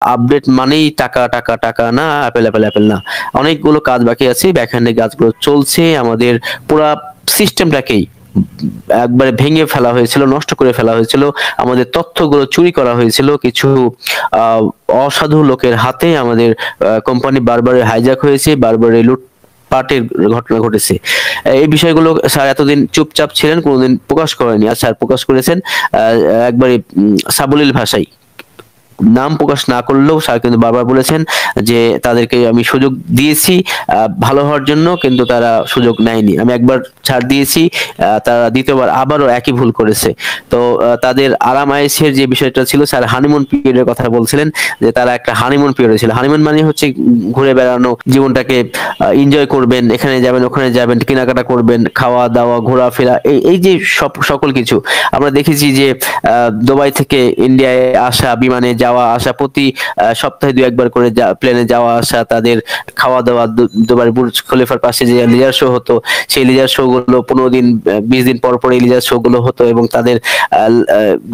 Update মানেই টাকা টাকা টাকা না, অ্যাপেল অ্যাপেল অ্যাপেল না। অনেকগুলো কাজ বাকি আছে, ব্যাকহ্যান্ডে কাজগুলো চলছে। আমাদের পুরা সিস্টেমটাকেই একবারে ভেঙে ফেলা হয়েছিল, নষ্ট করে ফেলা হয়েছিল। আমাদের তথ্যগুলো চুরি করা হয়েছিল কিছু আহ, অসাধু লোকের হাতে। আমাদের কোম্পানি বারবারই হাইজ্যাক হয়েছে, বারবারই লুটপাটের ঘটনা ঘটেছে। এই বিষয়গুলো স্যার এতদিন চুপচাপ ছিলেন, কোনোদিন প্রকাশ করেনি। আর স্যার প্রকাশ করেছেন একবারে সাবলীল ভাষায়। নাম প্রকাশ না করলেও স্যার কিন্তু বারবার বলেছেন যে তাদেরকে আমি সুযোগ দিয়েছি ভালো হওয়ার জন্য, কিন্তু তারা সুযোগ নেয়নি। আমি একবার ছাড় দিয়েছি, তারা দ্বিতীয়বার আবারও একই ভুল করেছে। তো তাদের আরাম আয়েশের যে বিষয়টা ছিল, স্যার হানিমুন পিরিয়ডের কথা বলছিলেন, যে তারা একটা হানিমুন পিরিয়ডে ছিল। হানিমুন মানে হচ্ছে ঘুরে বেড়ানো, জীবনটাকে এনজয় করবেন, এখানে যাবেন ওখানে যাবেন, কেনাকাটা করবেন, খাওয়া দাওয়া ঘোরাফেরা, এই যে সকল কিছু। আমরা দেখেছি যে দুবাই থেকে ইন্ডিয়ায় আসা, বিমানে যাওয়া আসা, প্রতি সপ্তাহে 2-1 বার করে প্লেনে যাওয়া আসা, তাদের খাওয়া দাওয়া, দুবাই বুর্জ খলিফার পাশে যে লিজার শো হতো, সেই লিজার শো গুলো 15 দিন 20 দিন পর পর এই লিজার শো গুলো হতো, এবং তাদের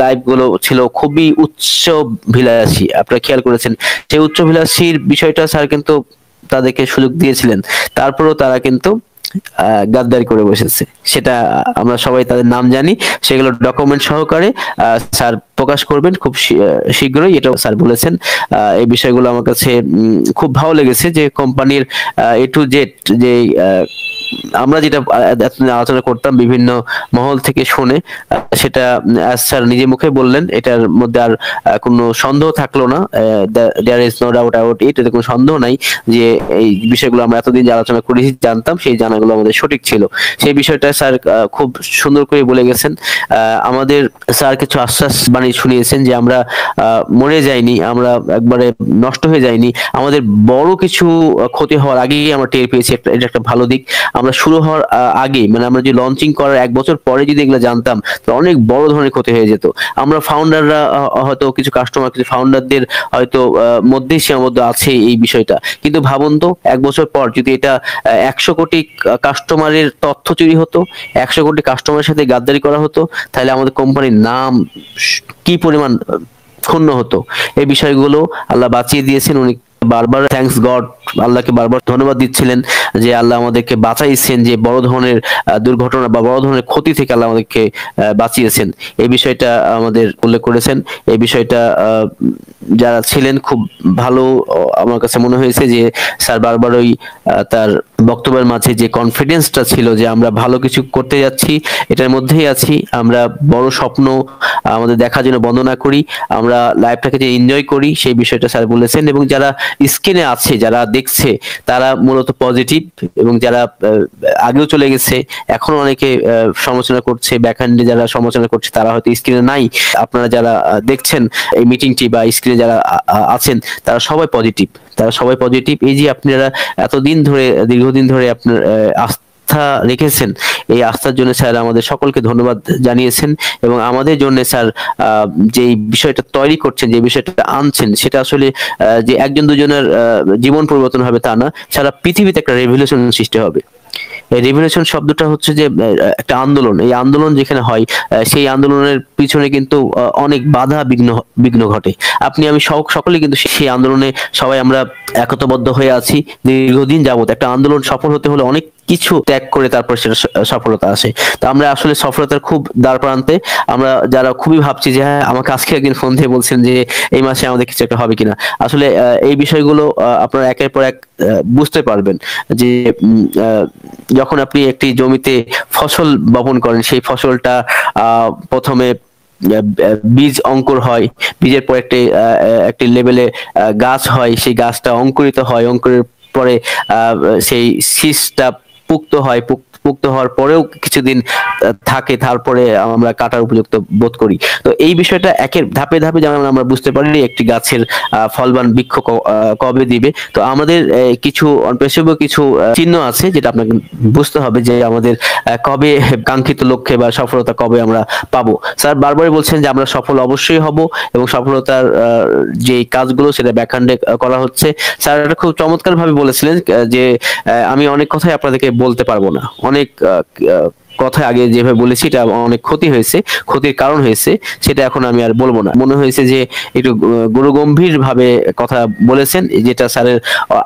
লাইভ গুলো ছিল খুবই উচ্চভিলাষী। আপনারা খেয়াল করেছেন সেই উচ্চভিলাষীর বিষয়টা স্যার কিন্তু তাদেরকে সুযোগ দিয়েছিলেন, তারপরেও তারা কিন্তু গাদ্দারি করে বসেছে। সেটা আমরা সবাই তাদের নাম জানি, সেগুলো ডকুমেন্ট সহকারে স্যার প্রকাশ করবেন খুব শীঘ্রই, এটাও স্যার বলেছেন। এই বিষয়গুলো আমার কাছে খুব ভালো লেগেছে, যে কোম্পানির এ টু জেড, যে আমরা যেটা এতদিন আলোচনা করতাম বিভিন্ন মহল থেকে শুনে, সেটা স্যার নিজে মুখে বললেন। এটার মধ্যে আর কোনো সন্দেহ থাকলো না, there is no doubt about it, এতে কোনো সন্দেহ নাই যে এই বিষয়গুলো আমরা এতদিন যে আলোচনা করেছি, জানতাম, সেই জানাগুলো আমাদের সঠিক ছিল। সেই বিষয়টা স্যার খুব সুন্দর করে বলে গেছেন। আমাদের স্যার কিছু আশ্বাস বাণী শুনিয়েছেন যে আমরা মরে যাইনি, আমরা একবারে নষ্ট হয়ে যাইনি। আমাদের বড় কিছু ক্ষতি হওয়ার আগেই আমরা টের পেয়েছি, এটা একটা ভালো দিক। আমরা শুরু হওয়ার আগে, মানে আমরা যে লঞ্চিং করার 1 বছর পরে যদি এগুলো জানতাম, তো অনেক বড় ধরনের ক্ষতি হয়ে যেত। আমরা ফাউন্ডাররা হয়তো কিছু কাস্টমার, কিছু ফাউন্ডারদের হয়তো মধ্যেই সীমাবদ্ধ আছে এই বিষয়টা, কিন্তু ভাবুন তো 1 বছর পর যদি এটা 100 কোটি কাস্টমারের তথ্য চুরি হতো, 100 কোটি কাস্টমারের সাথে গাদ্দারি করা হতো, তাহলে আমাদের কোম্পানির নাম কি পরিমাণ ক্ষুণ্ণ হতো। এই বিষয়গুলো আল্লাহ বাঁচিয়ে দিয়েছেন। উনি বারবার থ্যাঙ্কস গড, আল্লাহকে বারবার ধন্যবাদ দিচ্ছিলেন যে আল্লাহ আমাদেরকে বাঁচাইছেন, যে বড় ধরনের দুর্ঘটনা বা বড় ধরনের ক্ষতি থেকে আল্লাহ আমাদেরকে বাঁচিয়েছেন। এই বিষয়টা আমাদের উল্লেখ করেছেন। এই বিষয়টা যারা ছিলেন খুব ভালো, আমার কাছে মনে হয়েছে যে স্যার বারবারই তার বক্তব্যের মাঝে যে কনফিডেন্সটা ছিল যে আমরা ভালো কিছু করতে যাচ্ছি, এটার মধ্যেই আছি, আমরা বড় স্বপ্ন আমাদের দেখার জন্য বন্ধ না করি, আমরা লাইফটাকে যে এনজয় করি, সেই বিষয়টা স্যার বলেছেন। এবং যারা স্ক্রিনে আছে, যারা দেখছে, তারা মূলত পজিটিভ, এবং যারা আগেও চলে গেছে, এখনো অনেকে সমালোচনা করছে, ব্যাকহ্যান্ডে যারা সমালোচনা করছে তারা হয়তো স্ক্রিনে নাই। আপনারা যারা দেখছেন এই মিটিংটি বা স্ক্রিনে যারা আছেন, তারা সবাই পজিটিভ, তারা সবাই পজিটিভ। এই যে আপনারা এতদিন ধরে, দীর্ঘদিন ধরে আপনার আস্থা রেখেছেন, এই আস্থার জন্য স্যার আমাদের সকলকে ধন্যবাদ জানিয়েছেন। এবং আমাদের জন্য স্যার যে বিষয়টা তৈরি করছেন, যে বিষয়টা আনছেন, সেটা আসলে যে একজন দুজনের জীবন পরিবর্তন হবে তা না, সারা পৃথিবীতে একটা রেভলিউশন সৃষ্টি হবে। এই রেভলিউশন শব্দটা হচ্ছে যে একটা আন্দোলন। এই আন্দোলন যেখানে হয়, সেই আন্দোলনের পিছনে কিন্তু অনেক বাধা বিঘ্ন ঘটে। আপনি আমি সকলে কিন্তু সেই আন্দোলনে সবাই আমরা একতাবদ্ধ হয়ে আছি দীর্ঘদিন যাবত। একটা আন্দোলন সফল হতে হলে অনেক কিছু ত্যাগ করে তারপর সেটা সফলতা আসে। তো আমরা আসলে সফলতার খুব দ্বার প্রান্তে। আমরা যারা খুবই ভাবছি যে হ্যাঁ, আমাকে আজকে একদিন ফোন দিয়ে বলছেন যে এই মাসে আমাদের কিছু একটা হবে কিনা, আসলে এই বিষয়গুলো আপনারা একের পর এক বুঝতে পারবেন যে যখন আপনি একটি জমিতে ফসল বপন করেন, সেই ফসলটা প্রথমে বীজ অঙ্কুর হয়, বীজের পর একটি লেভেলে গাছ হয়, সেই গাছটা অঙ্কুরিত হয়, অঙ্কুরের পরে সেই শীষটা পুক্ত হয়, পুক্ত হওয়ার পরেও কিছুদিন থাকে, তারপরে আমরা কাটার উপযুক্ত বোধ করি। তো এই বিষয়টা একের ধাপে ধাপে যেমন আমরা বুঝতে পারি একটি গাছের ফলবান বৃক্ষ কবে দিবে। তো আমাদের কিছু অনপেশব্য কিছু চিহ্ন আছে, যেটা আপনাকে বুঝতে হবে যে আমাদের কবে কাঙ্ক্ষিত লক্ষ্যে বা সফলতা কবে আমরা পাবো। স্যার বারবারই বলছেন যে আমরা সফল অবশ্যই হব, এবং সফলতার যে কাজগুলো সেটা ব্যাকহ্যান্ডে করা হচ্ছে। স্যার এটা খুব চমৎকার ভাবে বলেছিলেন যে আমি অনেক কথাই আপনাদেরকে বলতে পারবো না, অনেক কথা আগে যেভাবে বলেছি এটা অনেক ক্ষতি হয়েছে, ক্ষতির কারণ হয়েছে, সেটা এখন আমি আর বলবো না। মনে হয়েছে যে একটু গুরুগম্ভীর ভাবে কথা বলেছেন, যেটা স্যারের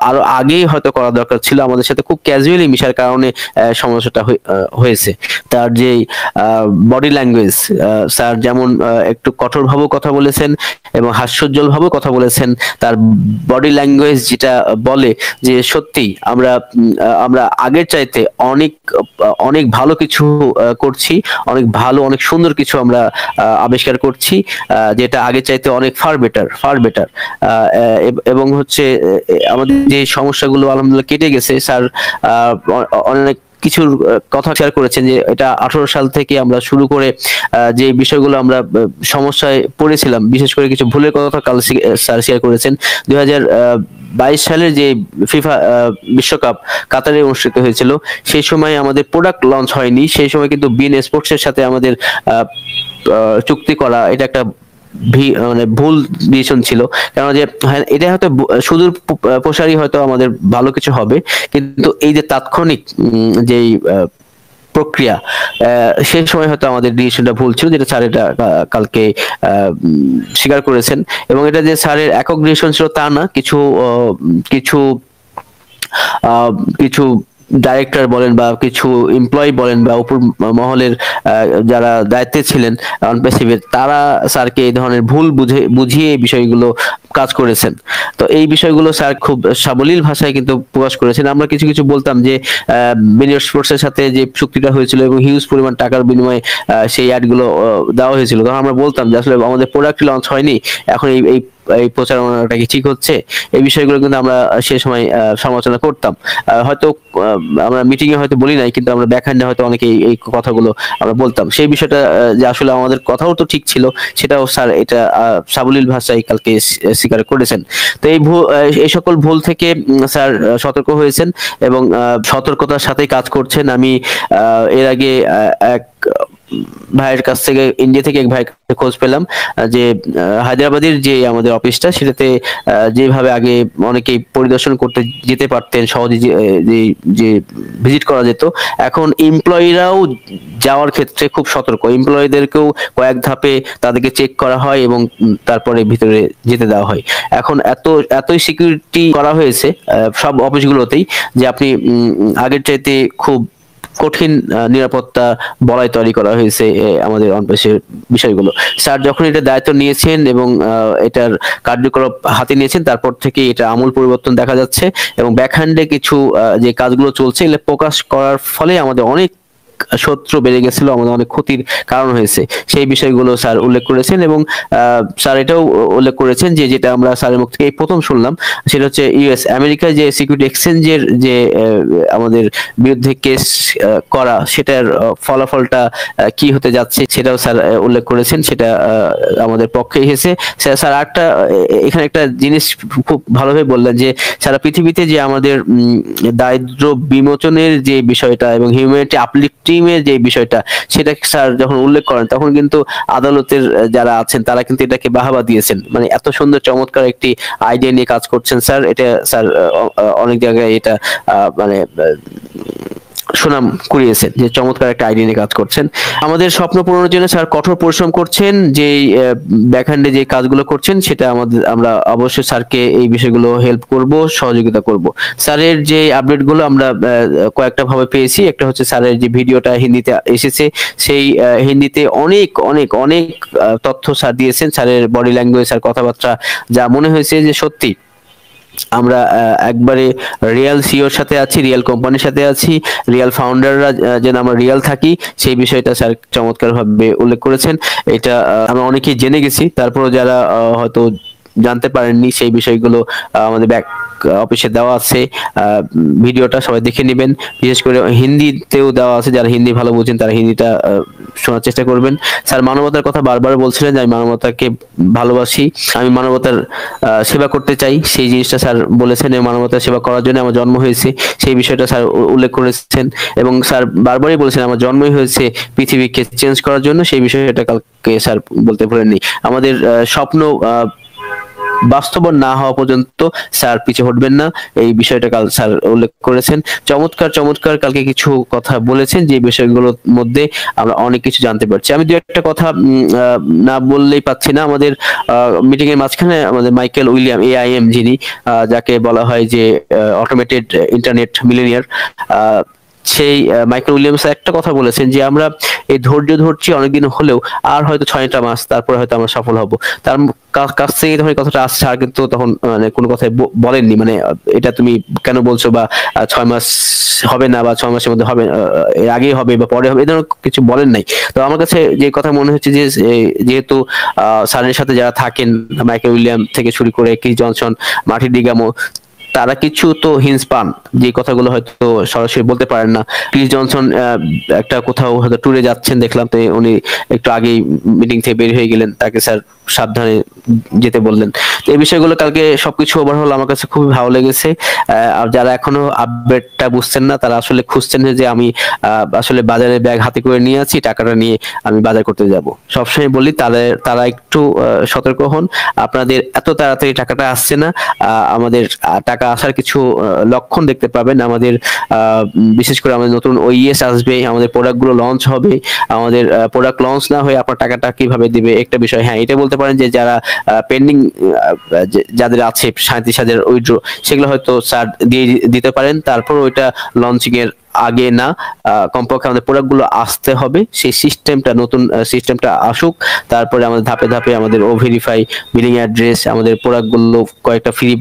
আরো আগেই হয়তো করা দরকার ছিল। আমাদের সাথে খুব ক্যাজুয়ালি মিশার কারণে সমস্যাটা হয়েছে। তার যে বডি ল্যাঙ্গুয়েজ, স্যার যেমন একটু কঠোর ভাবে কথা বলেছেন এবং হাস্যোজ্জ্বল ভাবে কথা বলেছেন, তার বডি ল্যাঙ্গুয়েজ যেটা বলে যে সত্যি আমরা আগের চাইতে অনেক অনেক ভালো কিছু করছি, অনেক ভালো অনেক সুন্দর কিছু আমরা আবিষ্কার করছি, যেটা আগের চাইতে অনেক ফার বেটার। এবং হচ্ছে আমাদের যে সমস্যাগুলো আলহামদুলিল্লাহ কেটে গেছে। স্যার অনেক কিছুর কথা শেয়ার করেছেন, যে এটা 18 সাল থেকে আমরা শুরু করে যে বিষয়গুলো আমরা সমস্যায় পড়েছিলাম, বিশেষ করে কিছু ভুলের কথা কাল স্যার শেয়ার করেছেন। 2022 সালের যে ফিফা বিশ্বকাপ কাতারে অনুষ্ঠিত হয়েছিল, সেই সময় আমাদের প্রোডাক্ট লঞ্চ হয়নি। সেই সময় কিন্তু বিন স্পোর্টস এর সাথে আমাদের চুক্তি করা এটা একটা মানে ভুল ডিসিশন ছিল। কারণ যে হ্যাঁ, এটা হয়তো সুদূর প্রসারী হয়তো আমাদের ভালো কিছু হবে, কিন্তু এই যে তাৎক্ষণিক যেই প্রক্রিয়া, সেই সময় হয়তো আমাদের ডিসিশনটা ভুল ছিল, যেটা স্যার এটা কালকে স্বীকার করেছেন। এবং এটা যে স্যারের একক ডিসিশন ছিল তা না, কিছু কিছু কিছু ডাইরেক্টর বলেন বা কিছু এমপ্লয়ি বলেন বা উপর মহলের যারা দায়িত্বে ছিলেন অনপেসিভের, তারা স্যারকে এই ধরনের ভুল বুঝিয়ে এই বিষয়গুলো কাজ করেছেন। তো এই বিষয়গুলো স্যার খুব সাবলীল ভাষায় কিন্তু প্রকাশ করেছেন। আমরা কিছু কিছু বলতাম যে বিনিয়োগ স্পোর্টসের সাথে যে চুক্তিটা হয়েছিল এবং হিউজ পরিমাণ টাকার বিনিময়ে সেই অ্যাডগুলো দেওয়া হয়েছিল, তখন আমরা বলতাম যে আসলে আমাদের প্রোডাক্ট লঞ্চ হয়নি, এখন এই এই প্রচারণাটা কি ঠিক হচ্ছে? এই বিষয়গুলো কিন্তু আমরা সে সময় সমালোচনা করতাম। হয়তো আমরা মিটিং এ হয়তো বলি নাই, কিন্তু আমরা ব্যাকহ্যান্ডে হয়তো অনেকে এই কথাগুলো আমরা বলতাম। সেই বিষয়টা যে আসলে আমাদের কথাও তো ঠিক ছিল, সেটাও স্যার এটা সাবলীল ভাষায় কালকে স্বীকার করেছেন। তো এই সকল ভুল থেকে স্যার সতর্ক হয়েছেন এবং সতর্কতার সাথে কাজ করছেন। আমি এর আগে এক ভাইয়ের কাছ থেকে, ইন্ডিয়া থেকে এক ভাইয়ের খোঁজ পেলাম যে হায়দ্রাবাদের যে আমাদের অফিসটা, সেটাতে যেভাবে আগে অনেকেই পরিদর্শন করতে যেতে পারতেন সহজে, যে ভিজিট করা যেত, এখন এমপ্লয়িরাও যাওয়ার ক্ষেত্রে খুব সতর্ক। এমপ্লয়িদেরকেও কয়েক ধাপে তাদেরকে চেক করা হয় এবং তারপরে ভিতরে যেতে দেওয়া হয়। এখন এতই সিকিউরিটি করা হয়েছে সব অফিসগুলোতেই, যে আপনি আগের চাইতে খুব কঠিন নিরাপত্তা বলয় তৈরি করা হয়েছে আমাদের অনপেসের বিষয়গুলো। স্যার যখন এটা দায়িত্ব নিয়েছেন এবং এটার কার্যকলাপ হাতে নিয়েছেন, তারপর থেকে এটা আমূল পরিবর্তন দেখা যাচ্ছে। এবং ব্যাকহ্যান্ডে কিছু যে কাজগুলো চলছে, এগুলো প্রকাশ করার ফলে আমাদের অনেক শত্রু বেড়ে গেছিল, আমাদের অনেক ক্ষতির কারণ হয়েছে। সেই বিষয়গুলো স্যার উল্লেখ করেছেন এবং স্যার এটাও উল্লেখ করেছেন যে যেটা আমরা স্যারের মুখ থেকে এই প্রথম শুনলাম, সেটা হচ্ছে ইউএস আমেরিকায় যে সিকিউরিটি এক্সচেঞ্জের যে আমাদের বিরুদ্ধে কেস করা, সেটার ফলাফলটা কি হতে যাচ্ছে সেটাও স্যার উল্লেখ করেছেন। সেটা আমাদের পক্ষে এসেছে। স্যার একটা এখানে একটা জিনিস খুব ভালোভাবে বললেন, যে সারা পৃথিবীতে যে আমাদের দারিদ্র বিমোচনের যে বিষয়টা এবং হিউম্যানিটি আপলিফটিংয়ের যে বিষয়টা, সেটা স্যার যখন উল্লেখ করেন, তখন কিন্তু আদালতের যারা আছেন তারা কিন্তু এটাকে বাহবা দিয়েছেন। মানে এত সুন্দর চমৎকার একটি আইডিয়া নিয়ে কাজ করছেন স্যার। এটা স্যার অনেক জায়গায় এটা মানে সুনাম কুড়িয়েছেন, যে চমৎকার একটা আইডিয়া নিয়ে কাজ করছেন। আমাদের স্বপ্ন পূরণের জন্য স্যার কঠোর পরিশ্রম করছেন। যে ব্যাকহ্যান্ডে যে কাজগুলো করছেন, সেটা আমরা অবশ্যই স্যারকে এই বিষয়গুলো হেল্প করব, সহযোগিতা করব। স্যারের যে আপডেটগুলো আমরা কয়েকটা ভাবে পেয়েছি। একটা হচ্ছে স্যারের যে ভিডিওটা হিন্দিতে এসেছে, সেই হিন্দিতে অনেক অনেক অনেক তথ্য স্যার দিয়েছেন। স্যারের বডি ল্যাঙ্গুয়েজ, স্যার কথাবার্তা, যা মনে হয়েছে যে সত্যি আমরা একবারে রিয়েল সিওর সাথে আছি, রিয়েল কোম্পানির সাথে আছি, রিয়েল ফাউন্ডাররা যেন আমরা রিয়েল থাকি, সেই বিষয়টা স্যার চমৎকার ভাবে উল্লেখ করেছেন। এটা আমরা অনেকেই জেনে গেছি, তারপরও যারা হয়তো জানতে পারেননি সেই বিষয়গুলো আমাদের ব্যাক অফিসে দেওয়া আছে। ভিডিওটা সবাই দেখে নেবেন, বিশেষ করে হিন্দিতেও দেওয়া আছে। যারা হিন্দি ভালো বুঝেন তারা হিন্দিটা শোনার চেষ্টা করবেন। স্যার মানবতার কথা বারবার বলছিলেন যে আমি মানবতাকে ভালোবাসি, আমি মানবতার সেবা করতে চাই। সেই জিনিসটা স্যার বলেছেন, এবং মানবতার সেবা করার জন্য আমার জন্ম হয়েছে, সেই বিষয়টা স্যার উল্লেখ করেছেন। এবং স্যার বারবারই বলেছেন আমার জন্মই হয়েছে পৃথিবীকে চেঞ্জ করার জন্য। সেই বিষয়টা কালকে স্যার বলতে ভুলেননি। আমাদের স্বপ্ন বাস্তবায়ন না হওয়া পর্যন্ত স্যার পিছু হটবেন না, এই বিষয়টা কাল স্যার উল্লেখ করেছেন। চমৎকার চমৎকার কালকে কিছু কথা বলেছেন, যে বিষয়গুলোর মধ্যে আমরা অনেক কিছু জানতে পারছি। আমি দু একটা কথা না বললেই পাচ্ছি না। আমাদের মিটিং এর মাঝখানে আমাদের মাইকেল উইলিয়াম AIM, যিনি যাকে বলা হয় যে অটোমেটেড ইন্টারনেট মিলেনিয়ার, সেই মাইকেল উইলিয়ামস একটা কথা বলেছেন যে আমরা এই ধৈর্য ধরছি অনেকদিন হলেও, আর হয়তো 6টা মাস তারপরে হয়তো আমরা সফল হব। তার কাছ থেকে তখন এই কথাটা আসছে, আর কিন্তু তখন মানে কোনো কথাই বলেননি, মানে এটা তুমি কেন বলছো, বা 6 মাস হবে না, বা 6 মাসের মধ্যে হবে, এর আগেই হবে বা পরে হবে, এই ধরনের কিছু বলেন নাই। তো আমার কাছে যে কথা মনে হচ্ছে যে যেহেতু স্যারের সাথে যারা থাকেন, মাইকেল উইলিয়াম থেকে শুরু করে ক্রিস জনসন, মার্টিন ডিগামো, তারা কিছু তো হিন্স পান, যে কথাগুলো হয়তো সরাসরি বলতে পারেন না। ক্রিস জনসন একটা কোথাও হয়তো ট্যুরে যাচ্ছেন দেখলাম, তো উনি একটু আগেই মিটিং থেকে বের হয়ে গেলেন, তাকে স্যার সাবধানে যেতে বললেন। তো এই বিষয়গুলো কালকে সবকিছু ওভারঅল আমার কাছে খুবই ভালো লেগেছে। আর যারা এখনো আপডেটটা বুঝছেন না, তারা আসলে খুঁজছেন যে আমি আসলে বাজারে ব্যাগ হাতে করে নিয়ে আছি, টাকাটা নিয়ে আমি বাজার করতে যাব। সবসময় বলি তারা একটু সতর্ক হন, আপনাদের এত তাড়াতাড়ি টাকাটা আসছে না। আমাদের টাকা আসার কিছু লক্ষণ দেখতে পাবেন। আমাদের বিশেষ করে আমাদের নতুন OES আসবে, আমাদের প্রোডাক্টগুলো লঞ্চ হবে। আমাদের প্রোডাক্ট লঞ্চ না হয়ে আপনার টাকাটা কিভাবে দিবে একটা বিষয়। হ্যাঁ, এটা বলতে পারেন যে যারা পেন্ডিং, যাদের আছে 37,000 উইথড্র, সেগুলো হয়তো স্যার দিয়ে দিতে পারেন। তারপর ওইটা লঞ্চিং এর আগে না, কমপক্ষে আমাদের প্রোডাক্টগুলো আসতে হবে, সেই সিস্টেমটা, নতুন সিস্টেমটা আসুক। তারপরে আমাদের ধাপে ধাপে আমাদের ভেরিফাই, বিলিং অ্যাড্রেস, আমাদের প্রোডাক্টগুলো কয়েকটা ফ্রি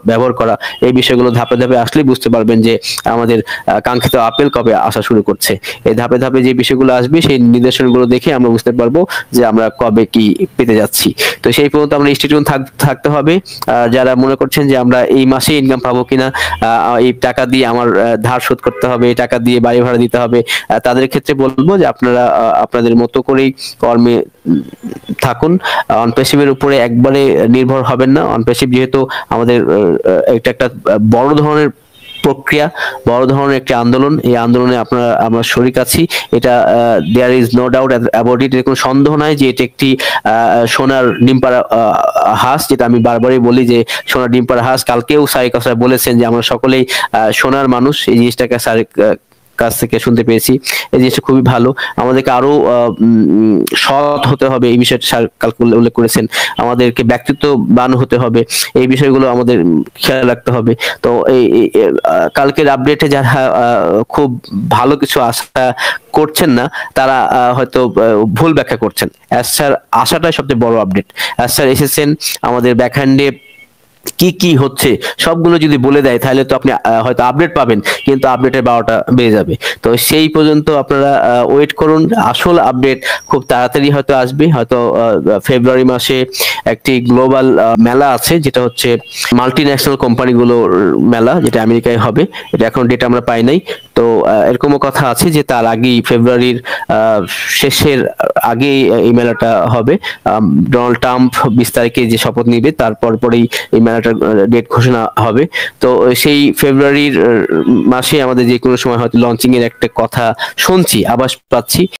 ব্যবহার করা, এই বিষয়গুলো ধাপে ধাপে আসলেই বুঝতে পারবেন যে আমাদের কাঙ্ক্ষিত আপেল কবে আসা শুরু করছে। এই ধাপে ধাপে যে বিষয়গুলো আসবে, সেই নির্দেশনগুলো দেখে আমরা বুঝতে পারবো যে আমরা কবে কি পেতে যাচ্ছি। তো সেই পর্যন্ত আমরা স্টেটিউন থাকতে হবে। যারা মনে করছেন যে আমরা এই মাসে ইনকাম পাবো কিনা, এই টাকা দিয়ে আমার ধার শোধ করতে হবে, এই টাকা দিয়ে বাড়ি ভাড়া দিতে হবে, তাদের ক্ষেত্রে বলবো যে আপনারা আপনাদের মতো করেই কর্মে থাকুন। অনপ্যাসিভের উপরে একবারে নির্ভর হবেন না। অনপ্যাসিভ যেহেতু আমাদের এটা একটা বড় ধরনের প্রক্রিয়া, বড় ধরনের একটি আন্দোলন, এই আন্দোলনে আমরা শরিক আছি। এটা there is no doubt about it, কোনো সন্দেহ নাই যে এটা একটি সোনার ডিমপাড়া হাঁস, যেটা আমি বারবারই বলি যে সোনার ডিমপাড়া হাঁস। কালকেও স্যার কথা বলেছেন যে আমরা সকলেই সোনার মানুষ, এই জিনিসটাকে স্যার কাছ থেকে শুনতে পেয়েছি। এই জিনিসটা খুবই ভালো। আমাদেরকে আরো সৎ হতে হবে, এই বিষয়টা স্যার কালকে উল্লেখ করেছেন। আমাদেরকে ব্যক্তিত্ববান হতে হবে, এই বিষয়গুলো আমাদের খেয়াল রাখতে হবে। তো এই কালকের আপডেটে যারা খুব ভালো কিছু আশা করছেন না, তারা হয়তো ভুল ব্যাখ্যা করছেন। স্যার আসাটাই সবচেয়ে বড় আপডেট। স্যার এসেছেন, আমাদের ব্যাকহ্যান্ডে কি কি হচ্ছে সবগুলো যদি বলে দেয়, তাহলে তো আপনি হয়তো আপডেট পাবেন, কিন্তু আপডেটের 12টা বেজে যাবে। তো সেই পর্যন্ত আপনারা ওয়েট করুন। আসল আপডেট খুব তাড়াতাড়ি হয়তো আসবে। হয়তো ফেব্রুয়ারি মাসে একটি গ্লোবাল মেলা আছে, যেটা হচ্ছে মাল্টি ন্যাশনাল কোম্পানিগুলোর মেলা, যেটা আমেরিকায় হবে। এটা এখন ডেট আমরা পাই নাই। তো এরকমও কথা আছে যে তার আগেই, ফেব্রুয়ারির শেষের আগে এই মেলাটা হবে। ডোনাল্ড ট্রাম্প 20 তারিখে যে শপথ নিবে, তারপর পরেই এই মেলাটার ডেট ঘোষণা হবে। তো সেই ফেব্রুয়ারির মাসে আমাদের যে কোনো সময় হয়তো লঞ্চিং এর একটা কথা শুনছি, আভাস পাচ্ছি।